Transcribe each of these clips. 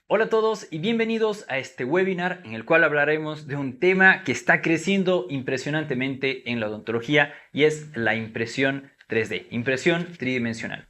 Hola a todos y bienvenidos a este webinar en el cual hablaremos de un tema que está creciendo impresionantemente en la odontología y es la impresión 3D, impresión tridimensional.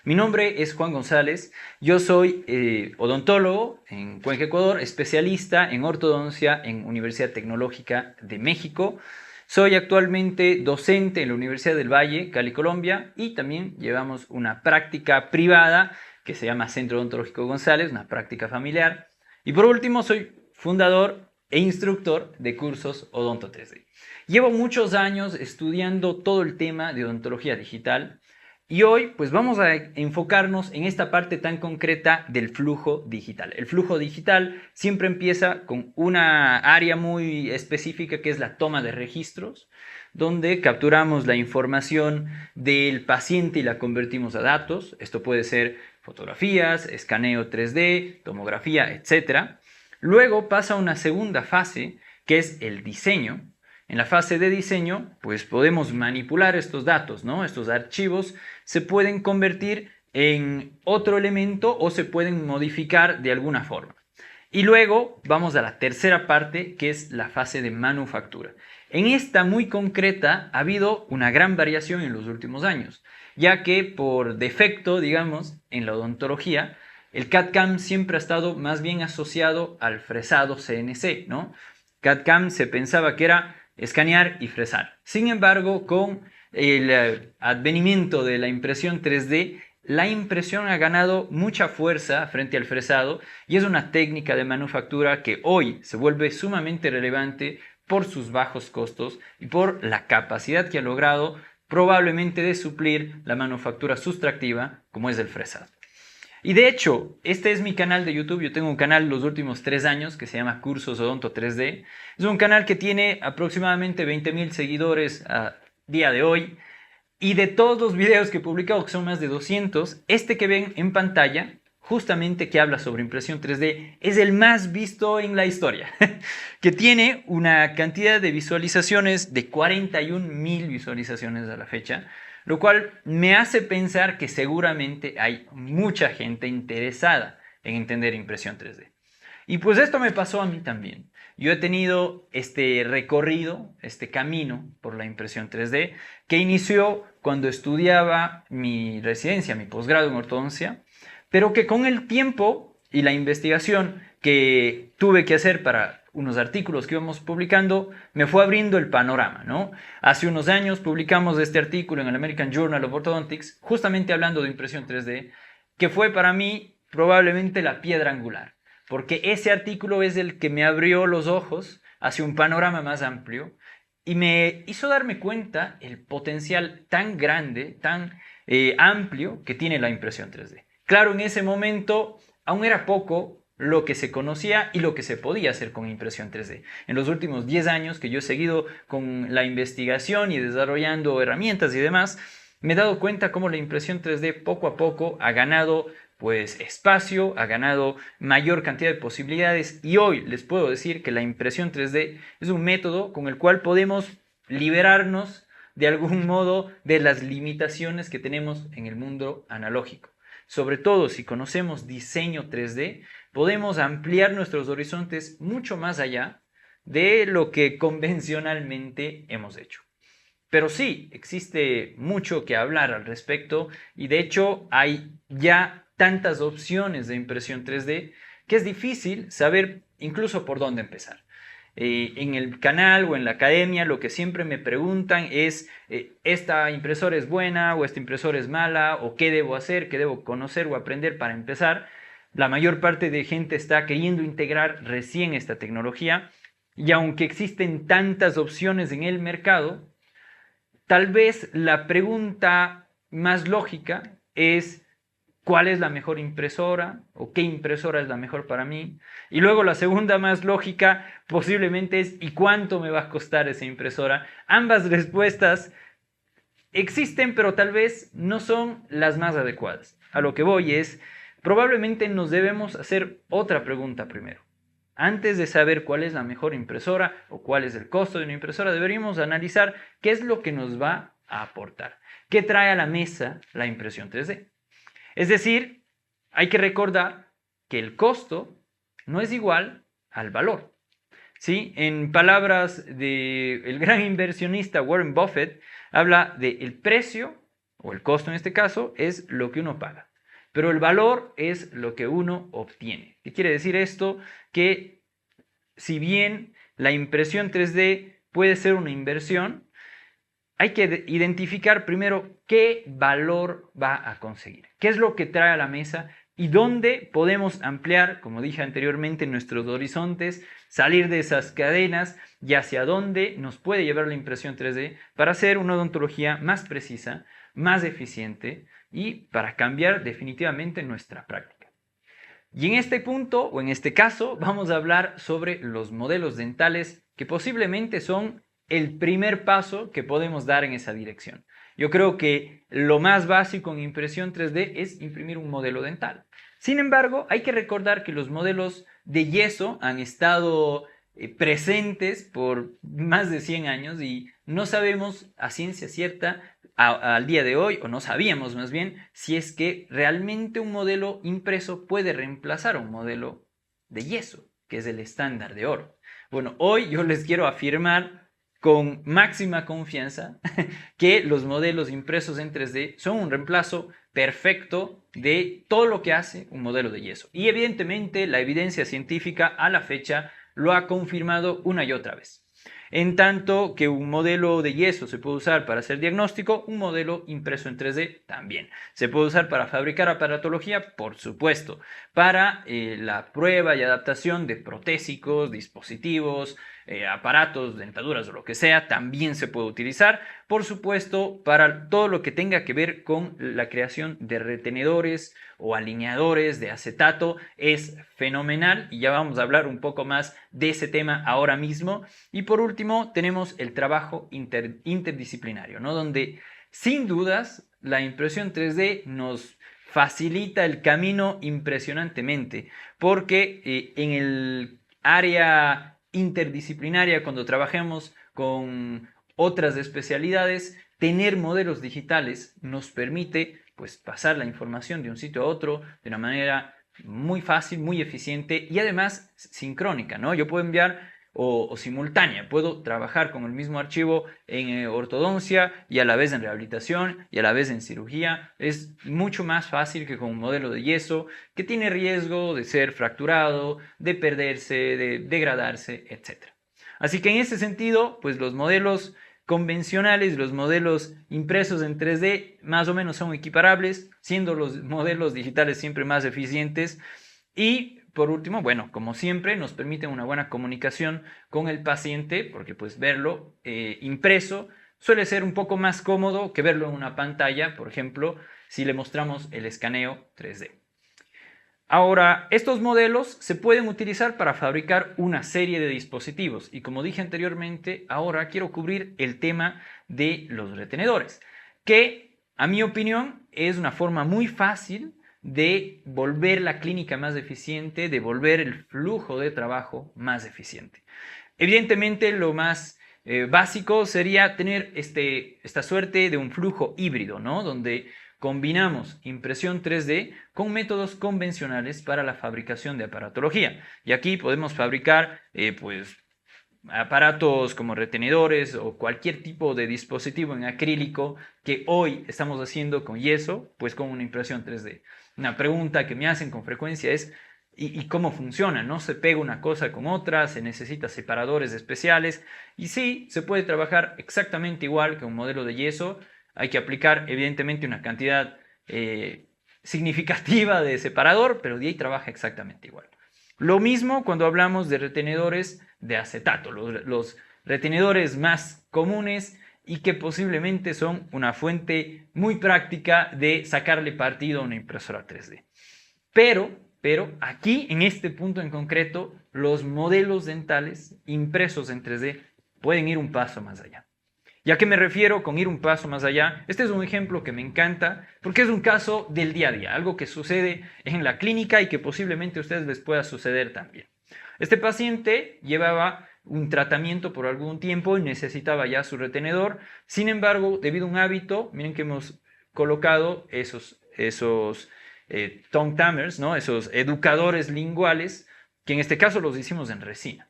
Mi nombre es Juan González, yo soy odontólogo en Cuenca, Ecuador, especialista en ortodoncia en Universidad Tecnológica de México. Soy actualmente docente en la Universidad del Valle, Cali, Colombia, y también llevamos una práctica privada que se llama Centro Odontológico González, una práctica familiar. Y por último, soy fundador e instructor de cursos Odonto 3D. Llevo muchos años estudiando todo el tema de odontología digital. Y hoy pues vamos a enfocarnos en esta parte tan concreta del flujo digital. El flujo digital siempre empieza con una área muy específica que es la toma de registros, donde capturamos la información del paciente y la convertimos a datos. Esto puede ser fotografías, escaneo 3D, tomografía, etc. Luego pasa a una segunda fase que es el diseño. En la fase de diseño, pues podemos manipular estos datos, ¿no? Estos archivos se pueden convertir en otro elemento o se pueden modificar de alguna forma. Y luego vamos a la tercera parte, que es la fase de manufactura. En esta muy concreta ha habido una gran variación en los últimos años, ya que por defecto, digamos, en la odontología, el CAD/CAM siempre ha estado más bien asociado al fresado CNC, ¿no? CAD/CAM se pensaba que era escanear y fresar. Sin embargo, con el advenimiento de la impresión 3D, la impresión ha ganado mucha fuerza frente al fresado y es una técnica de manufactura que hoy se vuelve sumamente relevante por sus bajos costos y por la capacidad que ha logrado probablemente de suplir la manufactura sustractiva como es el fresado. Y de hecho, este es mi canal de YouTube. Yo tengo un canal los últimos 3 años que se llama Cursos Odonto 3D. Es un canal que tiene aproximadamente 20,000 seguidores a día de hoy. Y de todos los videos que he publicado, que son más de 200, este que ven en pantalla, justamente que habla sobre impresión 3D, es el más visto en la historia. Que tiene una cantidad de visualizaciones de 41,000 visualizaciones a la fecha, lo cual me hace pensar que seguramente hay mucha gente interesada en entender impresión 3D. Y pues esto me pasó a mí también. Yo he tenido este recorrido, este camino por la impresión 3D, que inició cuando estudiaba mi residencia, mi posgrado en ortodoncia, pero que con el tiempo y la investigación que tuve que hacer para unos artículos que íbamos publicando, me fue abriendo el panorama, ¿no? Hace unos años publicamos este artículo en el American Journal of Orthodontics, justamente hablando de impresión 3D, que fue para mí probablemente la piedra angular, porque ese artículo es el que me abrió los ojos hacia un panorama más amplio y me hizo darme cuenta el potencial tan grande, tan amplio que tiene la impresión 3D. Claro, en ese momento aún era poco lo que se conocía y lo que se podía hacer con impresión 3D. En los últimos 10 años que yo he seguido con la investigación y desarrollando herramientas y demás, me he dado cuenta cómo la impresión 3D poco a poco ha ganado pues espacio, ha ganado mayor cantidad de posibilidades y hoy les puedo decir que la impresión 3D es un método con el cual podemos liberarnos de algún modo de las limitaciones que tenemos en el mundo analógico. Sobre todo si conocemos diseño 3D, podemos ampliar nuestros horizontes mucho más allá de lo que convencionalmente hemos hecho. Pero sí, existe mucho que hablar al respecto y de hecho hay ya tantas opciones de impresión 3D que es difícil saber incluso por dónde empezar. En el canal o en la academia lo que siempre me preguntan es ¿esta impresora es buena o esta impresora es mala? ¿O qué debo hacer? ¿Qué debo conocer o aprender para empezar? La mayor parte de gente está queriendo integrar recién esta tecnología y aunque existen tantas opciones en el mercado, tal vez la pregunta más lógica es ¿cuál es la mejor impresora? ¿O qué impresora es la mejor para mí? Y luego la segunda más lógica posiblemente es ¿y cuánto me va a costar esa impresora? Ambas respuestas existen, pero tal vez no son las más adecuadas. A lo que voy es, probablemente nos debemos hacer otra pregunta primero. Antes de saber cuál es la mejor impresora o cuál es el costo de una impresora, deberíamos analizar qué es lo que nos va a aportar. ¿qué trae a la mesa la impresión 3D? Es decir, hay que recordar que el costo no es igual al valor. ¿Sí? En palabras del gran inversionista Warren Buffett, habla de el precio, o el costo en este caso, es lo que uno paga. Pero el valor es lo que uno obtiene. ¿Qué quiere decir esto? Que si bien la impresión 3D puede ser una inversión, hay que identificar primero qué valor va a conseguir, qué es lo que trae a la mesa y dónde podemos ampliar, como dije anteriormente, nuestros horizontes, salir de esas cadenas y hacia dónde nos puede llevar la impresión 3D para hacer una odontología más precisa, más eficiente y para cambiar definitivamente nuestra práctica. Y en este punto, o en este caso, vamos a hablar sobre los modelos dentales que posiblemente son el primer paso que podemos dar en esa dirección. Yo creo que lo más básico en impresión 3D es imprimir un modelo dental. Sin embargo, hay que recordar que los modelos de yeso han estado presentes por más de 100 años y no sabemos a ciencia cierta al día de hoy, o no sabíamos más bien, si es que realmente un modelo impreso puede reemplazar a un modelo de yeso, que es el estándar de oro. Bueno, hoy yo les quiero afirmar con máxima confianza que los modelos impresos en 3D son un reemplazo perfecto de todo lo que hace un modelo de yeso. Y evidentemente la evidencia científica a la fecha lo ha confirmado una y otra vez. En tanto que un modelo de yeso se puede usar para hacer diagnóstico, un modelo impreso en 3D también. Se puede usar para fabricar aparatología, por supuesto, para la prueba y adaptación de protésicos, dispositivos, aparatos, dentaduras o lo que sea, también se puede utilizar. Por supuesto, para todo lo que tenga que ver con la creación de retenedores o alineadores de acetato es fenomenal y ya vamos a hablar un poco más de ese tema ahora mismo. Y por último, tenemos el trabajo interdisciplinario, ¿no? Donde sin dudas la impresión 3D nos facilita el camino impresionantemente porque en el área interdisciplinaria, cuando trabajemos con otras especialidades, tener modelos digitales nos permite pues pasar la información de un sitio a otro de una manera muy fácil, muy eficiente y además sincrónica, ¿no? Yo puedo enviar o simultánea, puedo trabajar con el mismo archivo en ortodoncia y a la vez en rehabilitación y a la vez en cirugía. Es mucho más fácil que con un modelo de yeso que tiene riesgo de ser fracturado, de perderse, de degradarse, etc. Así que en ese sentido, pues los modelos convencionales, los modelos impresos en 3D más o menos son equiparables, siendo los modelos digitales siempre más eficientes y por último, bueno, como siempre, nos permite una buena comunicación con el paciente, porque pues verlo impreso suele ser un poco más cómodo que verlo en una pantalla, por ejemplo, si le mostramos el escaneo 3D. Ahora, estos modelos se pueden utilizar para fabricar una serie de dispositivos y como dije anteriormente, ahora quiero cubrir el tema de los retenedores, que a mi opinión es una forma muy fácil de volver la clínica más eficiente, de volver el flujo de trabajo más eficiente. Evidentemente, lo más básico sería tener esta suerte de un flujo híbrido, ¿no? Donde combinamos impresión 3D con métodos convencionales para la fabricación de aparatología. Y aquí podemos fabricar, pues, aparatos como retenedores o cualquier tipo de dispositivo en acrílico que hoy estamos haciendo con yeso, pues con una impresión 3D. Una pregunta que me hacen con frecuencia es ¿y cómo funciona? ¿No se pega una cosa con otra? ¿Se necesita separadores especiales? Y sí, se puede trabajar exactamente igual que un modelo de yeso. Hay que aplicar evidentemente una cantidad significativa de separador, pero de ahí trabaja exactamente igual. Lo mismo cuando hablamos de retenedores de acetato, los retenedores más comunes y que posiblemente son una fuente muy práctica de sacarle partido a una impresora 3D. Pero aquí, en este punto en concreto, los modelos dentales impresos en 3D pueden ir un paso más allá. ¿Y a qué me refiero con ir un paso más allá? Este es un ejemplo que me encanta porque es un caso del día a día, algo que sucede en la clínica y que posiblemente a ustedes les pueda suceder también. Este paciente llevaba un tratamiento por algún tiempo y necesitaba ya su retenedor. Sin embargo, debido a un hábito, miren que hemos colocado esos tongue tamers, ¿no? Esos educadores linguales, que en este caso los hicimos en resina.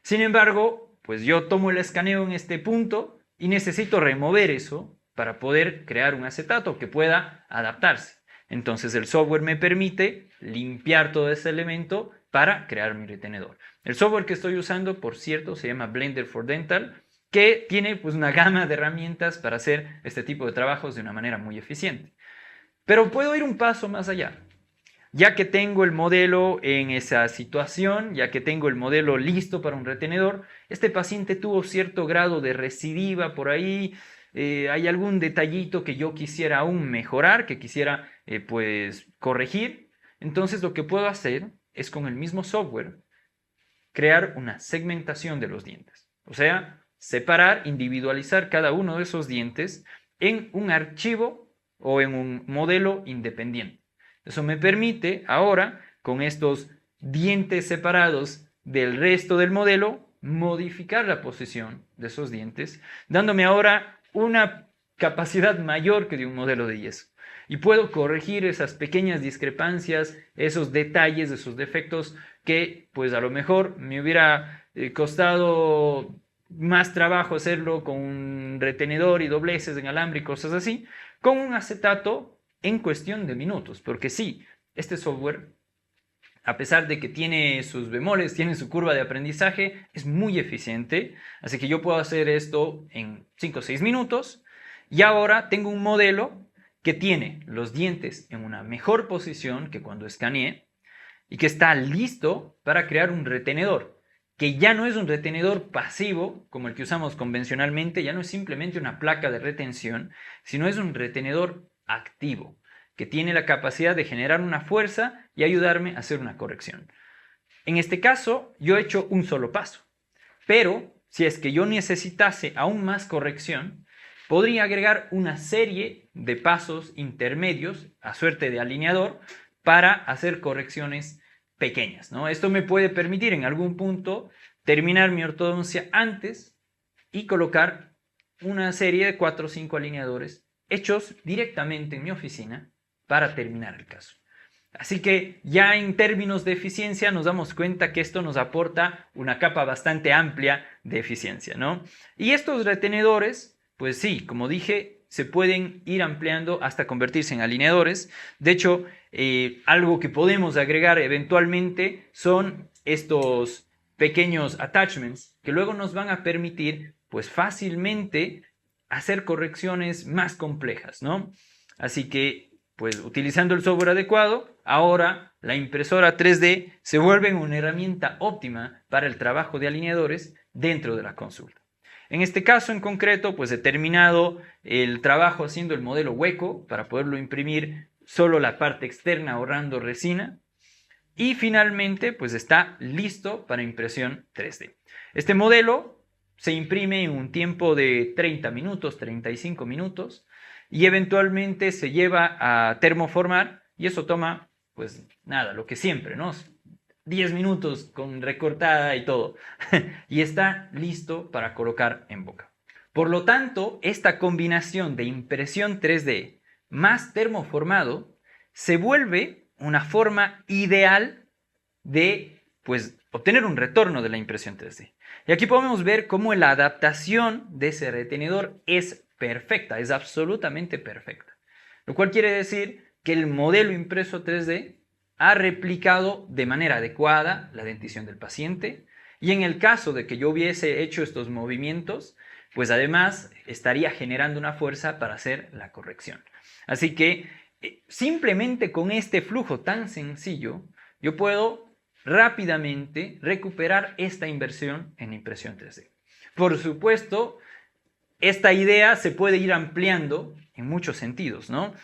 Sin embargo, pues yo tomo el escaneo en este punto y necesito remover eso para poder crear un acetato que pueda adaptarse. Entonces el software me permite limpiar todo ese elemento para crear mi retenedor. El software que estoy usando, por cierto, se llama Blender for Dental, que tiene pues una gama de herramientas para hacer este tipo de trabajos de una manera muy eficiente. Pero puedo ir un paso más allá. Ya que tengo el modelo en esa situación, ya que tengo el modelo listo para un retenedor, este paciente tuvo cierto grado de recidiva por ahí, hay algún detallito que yo quisiera aún mejorar, que quisiera pues corregir. Entonces lo que puedo hacer es con el mismo software crear una segmentación de los dientes. O sea, separar, individualizar cada uno de esos dientes en un archivo o en un modelo independiente. Eso me permite ahora, con estos dientes separados del resto del modelo, modificar la posición de esos dientes, dándome ahora una capacidad mayor que de un modelo de yeso. Y puedo corregir esas pequeñas discrepancias, esos detalles, esos defectos que pues a lo mejor me hubiera costado más trabajo hacerlo con un retenedor y dobleces en alambre y cosas así, con un acetato en cuestión de minutos, porque sí, este software, a pesar de que tiene sus bemoles, tiene su curva de aprendizaje, es muy eficiente, así que yo puedo hacer esto en 5 o 6 minutos, y ahora tengo un modelo que tiene los dientes en una mejor posición que cuando escaneé, y que está listo para crear un retenedor, que ya no es un retenedor pasivo como el que usamos convencionalmente, ya no es simplemente una placa de retención, sino es un retenedor activo, que tiene la capacidad de generar una fuerza y ayudarme a hacer una corrección. En este caso, yo he hecho un solo paso, pero si es que yo necesitase aún más corrección, podría agregar una serie de pasos intermedios a suerte de alineador para hacer correcciones pequeñas, ¿no? Esto me puede permitir en algún punto terminar mi ortodoncia antes y colocar una serie de 4 o 5 alineadores hechos directamente en mi oficina para terminar el caso. Así que ya en términos de eficiencia nos damos cuenta que esto nos aporta una capa bastante amplia de eficiencia, ¿no? Y estos retenedores, pues sí, como dije, se pueden ir ampliando hasta convertirse en alineadores. De hecho, algo que podemos agregar eventualmente son estos pequeños attachments que luego nos van a permitir pues fácilmente hacer correcciones más complejas, ¿no? Así que pues utilizando el software adecuado, ahora la impresora 3D se vuelve una herramienta óptima para el trabajo de alineadores dentro de la consulta. En este caso en concreto, pues he terminado el trabajo haciendo el modelo hueco para poderlo imprimir solo la parte externa ahorrando resina. Y finalmente, pues está listo para impresión 3D. Este modelo se imprime en un tiempo de 30 minutos, 35 minutos y eventualmente se lleva a termoformar y eso toma, pues nada, lo que siempre, ¿no? 10 minutos con recortada y todo. Y está listo para colocar en boca. Por lo tanto, esta combinación de impresión 3D más termoformado se vuelve una forma ideal de pues, obtener un retorno de la impresión 3D. Y aquí podemos ver cómo la adaptación de ese retenedor es perfecta, es absolutamente perfecta. Lo cual quiere decir que el modelo impreso 3D ha replicado de manera adecuada la dentición del paciente y en el caso de que yo hubiese hecho estos movimientos, pues además estaría generando una fuerza para hacer la corrección. Así que simplemente con este flujo tan sencillo, yo puedo rápidamente recuperar esta inversión en impresión 3D. Por supuesto, esta idea se puede ir ampliando en muchos sentidos, ¿no?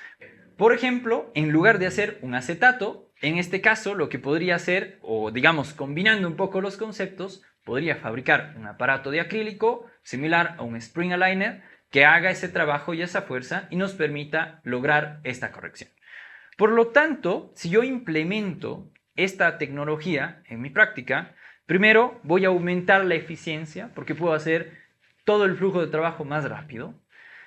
Por ejemplo, en lugar de hacer un acetato, en este caso lo que podría hacer, o digamos combinando un poco los conceptos, podría fabricar un aparato de acrílico similar a un spring aligner que haga ese trabajo y esa fuerza y nos permita lograr esta corrección. Por lo tanto, si yo implemento esta tecnología en mi práctica, Primero, voy a aumentar la eficiencia porque puedo hacer todo el flujo de trabajo más rápido.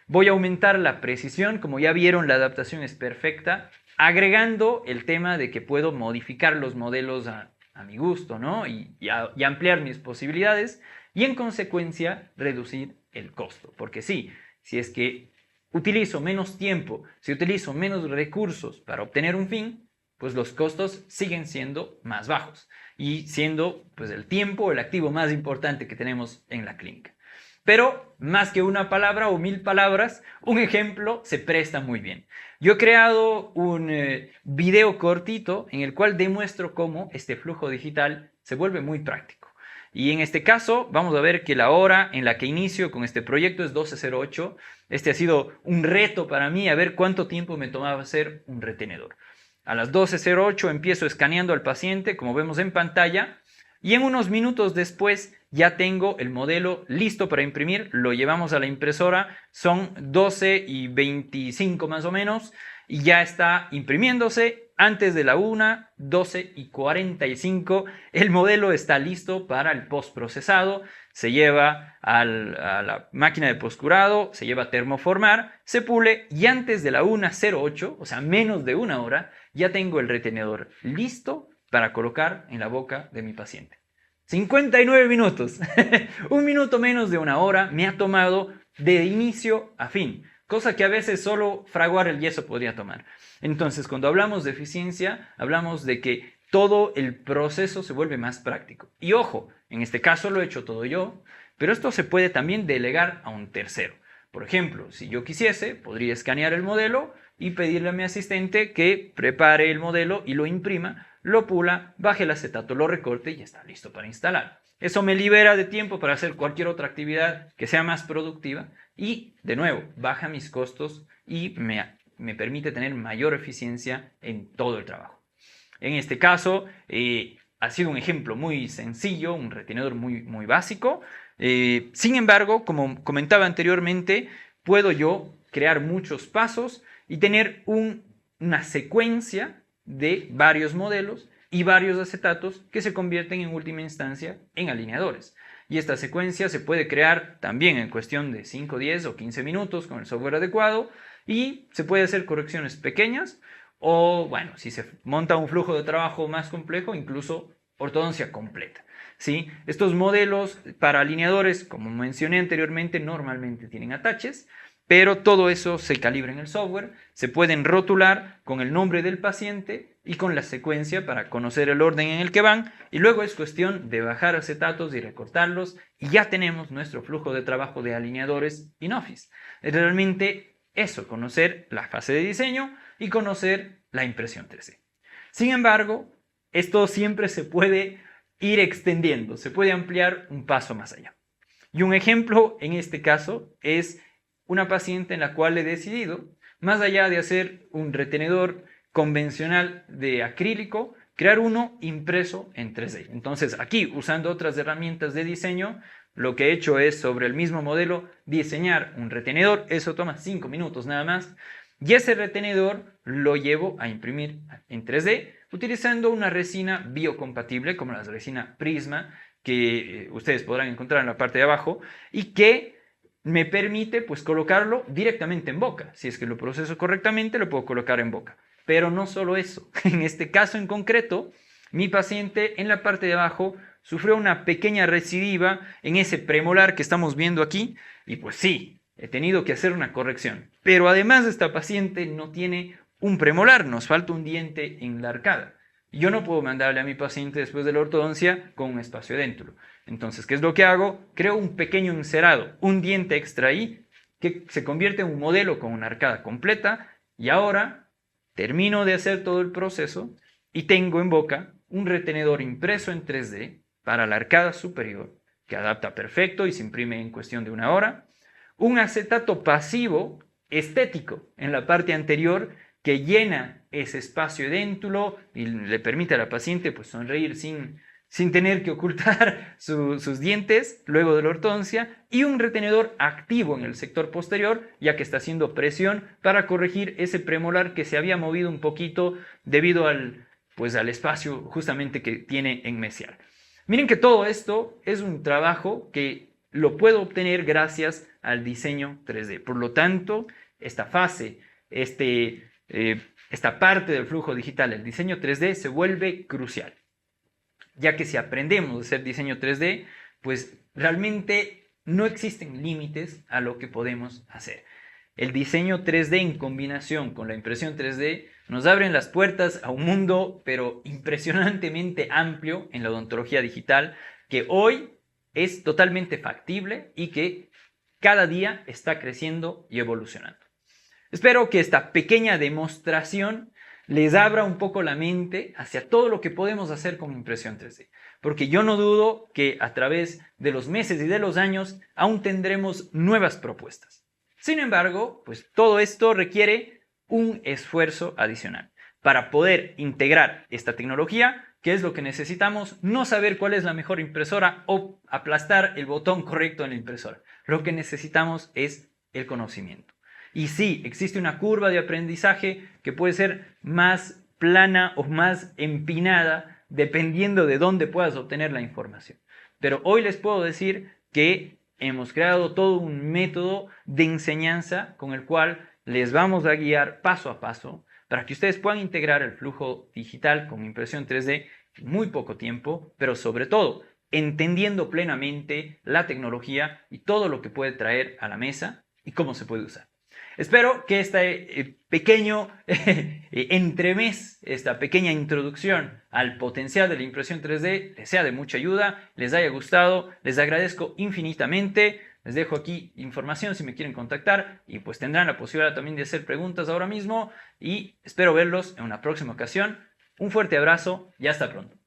Voy a aumentar la precisión, como ya vieron, la adaptación es perfecta, agregando el tema de que puedo modificar los modelos a mi gusto, ¿no? y ampliar mis posibilidades y en consecuencia reducir el costo. Porque sí, si es que utilizo menos tiempo, si utilizo menos recursos para obtener un fin, pues los costos siguen siendo más bajos y siendo pues el tiempo el activo más importante que tenemos en la clínica. Pero más que una palabra o 1000 palabras, un ejemplo se presta muy bien. Yo he creado un video cortito en el cual demuestro cómo este flujo digital se vuelve muy práctico. Y en este caso vamos a ver que la hora en la que inicio con este proyecto es 12:08. Este ha sido un reto para mí, a ver cuánto tiempo me tomaba hacer un retenedor. A las 12:08 empiezo escaneando al paciente, como vemos en pantalla, y en unos minutos después ya tengo el modelo listo para imprimir. Lo llevamos a la impresora, son 12:25 más o menos, y ya está imprimiéndose. Antes de la 1, 12:45, el modelo está listo para el postprocesado. Se lleva a la máquina de postcurado, se lleva a termoformar, se pule y antes de la 1:08, o sea, menos de una hora, ya tengo el retenedor listo para colocar en la boca de mi paciente. 59 minutos, un minuto menos de una hora me ha tomado de inicio a fin, cosa que a veces solo fraguar el yeso podría tomar. Entonces, cuando hablamos de eficiencia, hablamos de que todo el proceso se vuelve más práctico. Y ojo, en este caso lo he hecho todo yo, pero esto se puede también delegar a un tercero. Por ejemplo, si yo quisiese, podría escanear el modelo y pedirle a mi asistente que prepare el modelo y lo imprima, lo pula, baje el acetato, lo recorte y ya está listo para instalar. Eso me libera de tiempo para hacer cualquier otra actividad que sea más productiva y, de nuevo, baja mis costos y me permite tener mayor eficiencia en todo el trabajo. En este caso, ha sido un ejemplo muy sencillo, un retenedor muy básico. Sin embargo, como comentaba anteriormente, puedo yo crear muchos pasos y tener una secuencia de varios modelos y varios acetatos que se convierten en última instancia en alineadores. Y esta secuencia se puede crear también en cuestión de 5, 10 o 15 minutos con el software adecuado y se puede hacer correcciones pequeñas o, bueno, si se monta un flujo de trabajo más complejo, incluso ortodoncia completa. ¿Sí? Estos modelos para alineadores, como mencioné anteriormente, normalmente tienen ataches, pero todo eso se calibra en el software, se pueden rotular con el nombre del paciente y con la secuencia para conocer el orden en el que van, y luego es cuestión de bajar acetatos y recortarlos y ya tenemos nuestro flujo de trabajo de alineadores in office. Es realmente eso, conocer la fase de diseño y conocer la impresión 3D. Sin embargo, esto siempre se puede ir extendiendo, se puede ampliar un paso más allá. Y un ejemplo en este caso es una paciente en la cual he decidido, más allá de hacer un retenedor convencional de acrílico, crear uno impreso en 3D. Entonces aquí, usando otras herramientas de diseño, lo que he hecho es sobre el mismo modelo diseñar un retenedor. Eso toma 5 minutos nada más. Y ese retenedor lo llevo a imprimir en 3D utilizando una resina biocompatible como la resina Prisma que ustedes podrán encontrar en la parte de abajo y que me permite pues colocarlo directamente en boca. Si es que lo proceso correctamente, lo puedo colocar en boca. Pero no solo eso. En este caso en concreto, mi paciente en la parte de abajo sufrió una pequeña recidiva en ese premolar que estamos viendo aquí y pues sí, he tenido que hacer una corrección. Pero además esta paciente no tiene un premolar, nos falta un diente en la arcada. Yo no puedo mandarle a mi paciente después de la ortodoncia con un espacio edéntulo. Entonces, ¿qué es lo que hago? Creo un pequeño encerado, un diente extra ahí, que se convierte en un modelo con una arcada completa y ahora termino de hacer todo el proceso y tengo en boca un retenedor impreso en 3D para la arcada superior que adapta perfecto y se imprime en cuestión de una hora, un acetato pasivo estético en la parte anterior que llena ese espacio edéntulo y le permite a la paciente pues, sonreír sin tener que ocultar sus dientes luego de la ortodoncia, y un retenedor activo en el sector posterior, ya que está haciendo presión para corregir ese premolar que se había movido un poquito debido al espacio justamente que tiene en mesial. Miren que todo esto es un trabajo que lo puedo obtener gracias al diseño 3D. Por lo tanto, esta fase, esta parte del flujo digital, el diseño 3D, se vuelve crucial. Ya que si aprendemos a hacer diseño 3D, pues realmente no existen límites a lo que podemos hacer. El diseño 3D en combinación con la impresión 3D nos abren las puertas a un mundo, pero impresionantemente amplio en la odontología digital, que hoy es totalmente factible y que cada día está creciendo y evolucionando. Espero que esta pequeña demostración les abra un poco la mente hacia todo lo que podemos hacer con impresión 3D, porque yo no dudo que a través de los meses y de los años aún tendremos nuevas propuestas. Sin embargo, pues todo esto requiere un esfuerzo adicional. Para poder integrar esta tecnología, ¿qué es lo que necesitamos? No saber cuál es la mejor impresora o aplastar el botón correcto en la impresora. Lo que necesitamos es el conocimiento. Y sí, existe una curva de aprendizaje que puede ser más plana o más empinada dependiendo de dónde puedas obtener la información. Pero hoy les puedo decir que hemos creado todo un método de enseñanza con el cual les vamos a guiar paso a paso para que ustedes puedan integrar el flujo digital con impresión 3D en muy poco tiempo, pero sobre todo entendiendo plenamente la tecnología y todo lo que puede traer a la mesa y cómo se puede usar. Espero que este pequeño entremés, esta pequeña introducción al potencial de la impresión 3D les sea de mucha ayuda, les haya gustado, les agradezco infinitamente. Les dejo aquí información si me quieren contactar y pues tendrán la posibilidad también de hacer preguntas ahora mismo y espero verlos en una próxima ocasión. Un fuerte abrazo y hasta pronto.